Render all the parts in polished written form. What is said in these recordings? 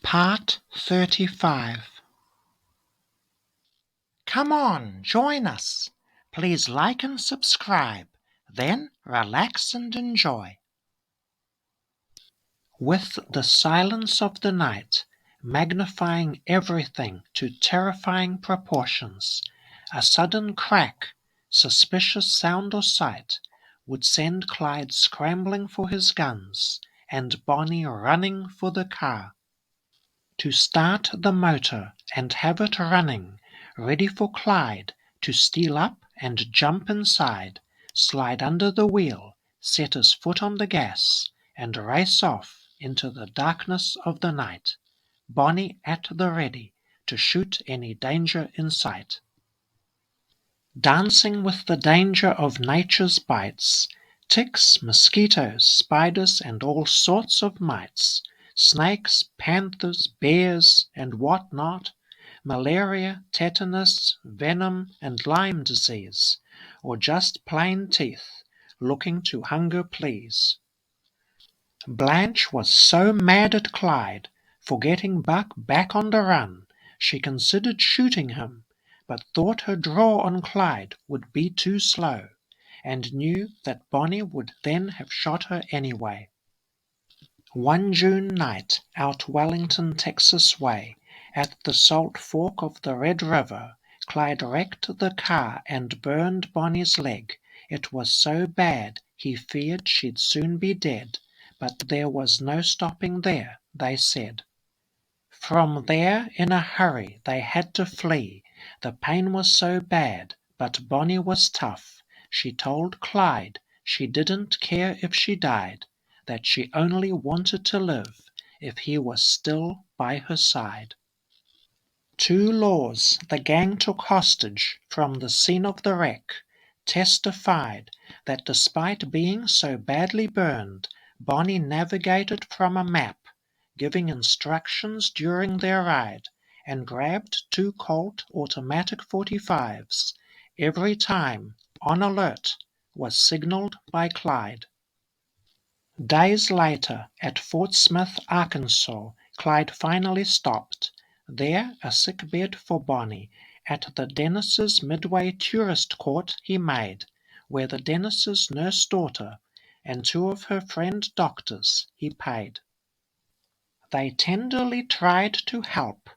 Part 35. Come on, join us. Please like and subscribe. Then relax and enjoy. With the silence of the night magnifying everything to terrifying proportions, a sudden crack, suspicious sound or sight, would send Clyde scrambling for his guns and Bonnie running for the car. To start the motor and have it running, ready for Clyde to steal up and jump inside, slide under the wheel, set his foot on the gas, and race off into the darkness of the night, Bonnie at the ready to shoot any danger in sight. Dancing with the danger of nature's bites, ticks, mosquitoes, spiders, and all sorts of mites, snakes, panthers, bears, and what not, malaria, tetanus, venom, and Lyme disease, or just plain teeth, looking to hunger please. Blanche was so mad at Clyde for getting Buck back on the run, she considered shooting him, but thought her draw on Clyde would be too slow, and knew that Bonnie would then have shot her anyway. One June night, out Wellington, Texas way, at the Salt Fork of the Red River, Clyde wrecked the car and burned Bonnie's leg. It was so bad he feared she'd soon be dead, but there was no stopping there, they said. From there in a hurry they had to flee. The pain was so bad, but Bonnie was tough. She told Clyde she didn't care if she died, that she only wanted to live if he was still by her side. 2 laws the gang took hostage from the scene of the wreck testified that despite being so badly burned, Bonnie navigated from a map, giving instructions during their ride, and grabbed 2 Colt automatic 45s every time "on alert" was signaled by Clyde. Days later, at Fort Smith, Arkansas, Clyde finally stopped. There, a sick bed for Bonnie. At the Dennis's Midway Tourist Court he made, where the Dennis's nurse-daughter and 2 of her friend doctors he paid. They tenderly tried to help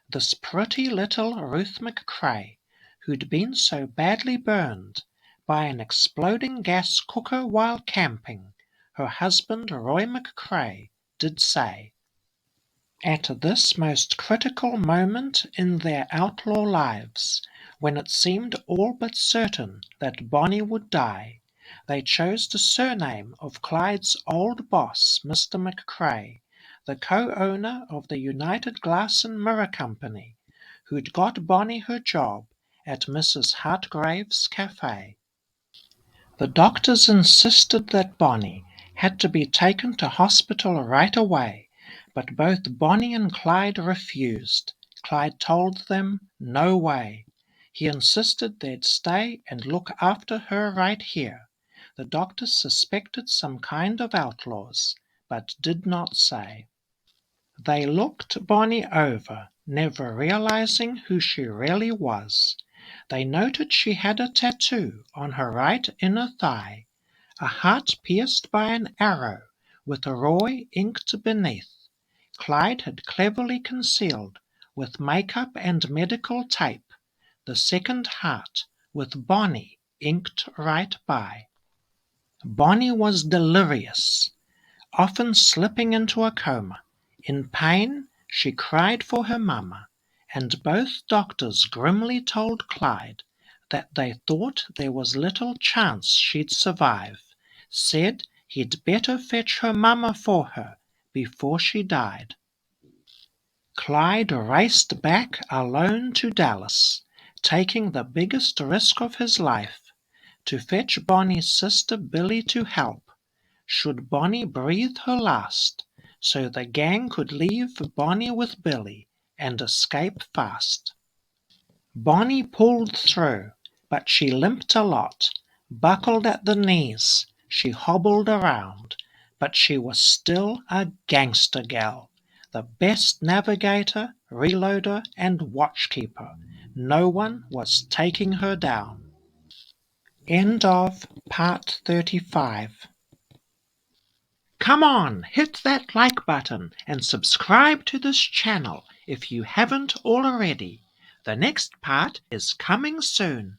this pretty little Ruth McCrae, who'd been so badly burned by an exploding gas cooker while camping, her husband Roy McCrae did say. At this most critical moment in their outlaw lives, when it seemed all but certain that Bonnie would die, they chose the surname of Clyde's old boss, Mr. McCrae, the co-owner of the United Glass and Mirror Company, who'd got Bonnie her job at Mrs. Hartgrave's cafe. The doctors insisted that Bonnie had to be taken to hospital right away, but both Bonnie and Clyde refused. Clyde told them no way. He insisted they'd stay and look after her right here. The doctors suspected some kind of outlaws, but did not say. They looked Bonnie over, never realizing who she really was. They noted she had a tattoo on her right inner thigh, a heart pierced by an arrow, with a Roy inked beneath. Clyde had cleverly concealed, with makeup and medical tape, the second heart, with Bonnie inked right by. Bonnie was delirious, often slipping into a coma. In pain, she cried for her mamma, and both doctors grimly told Clyde that they thought there was little chance she'd survive, said he'd better fetch her mamma for her before she died. Clyde raced back alone to Dallas, taking the biggest risk of his life, to fetch Bonnie's sister Billie to help, should Bonnie breathe her last, so the gang could leave Bonnie with Billie and escape fast. Bonnie pulled through, but she limped a lot, buckled at the knees. She hobbled around, but she was still a gangster gal. the best navigator, reloader, and watchkeeper. No one was taking her down. End of part 35. Come on, hit that like button and subscribe to this channel if you haven't already. The next part is coming soon.